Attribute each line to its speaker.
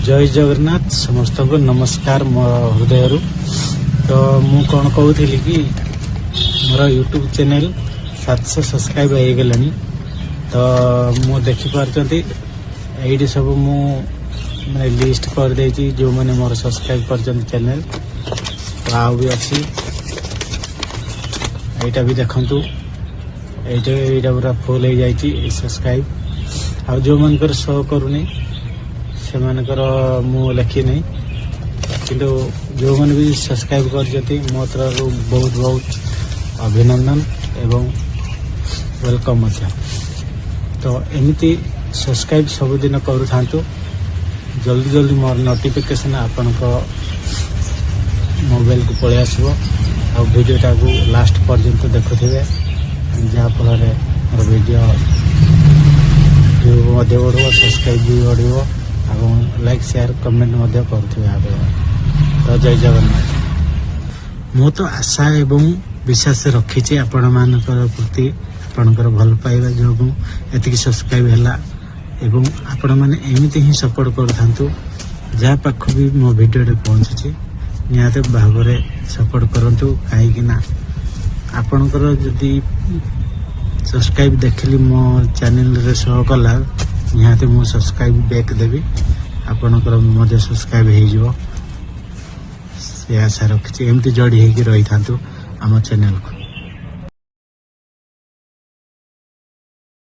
Speaker 1: जय जगन्नाथ समस्त को नमस्कार मो हृदय तो मु कौन कहूली कि मोर यूट्यूब चैनल 700 सब्सक्राइब हो गला तो मु देखिपारे ये सब मु लिस्ट कर देची जो मैंने मोर सब्सक्राइब कर चैनल तो आउ भी अच्छी यहाँ भी देखु यहाँ पूरा फुल हो जाए सब्सक्राइब आ जो मनकर शो करूनी से मु लिखी नहीं किंतु जो मैंने भी सब्सक्राइब कर मो तरफ बहुत बहुत अभिनंदन एवं वेलकम तो एमती सब्सक्राइब सबुदिन करूँ जल्दी जल्दी मोर नोटिफिकेशन आपण मोबाइल को पलि आसो आ वीडियोटा को लास्ट पर्यंत देखुवे जहाँफल मोर वीडियो व्यू बढ़ो सब्सक्राइब भी बढ़ो लाइक शेयर कमेंट करुवे तो जय जगन्नाथ मु तो आशा एवं विश्वास रखी आपण मान प्रति आपणकर भल पाइबा जो एति सब्सक्राइब है एवं आपण मैंने एमती ही सपोर्ट करूँ जहाँ पाख भी मो वीडियो पहुँचुची निहत भाव में सपोर्ट करूँ कहीं आपणकर जदि सब्सक्राइब देखली मो चैनल रे शो कला निहत मु सब्सक्राइब बैक देवी आपणकर सब्सक्राइब हो आशा रखी एमती जोड़ी होगी रही था आम चैनल को।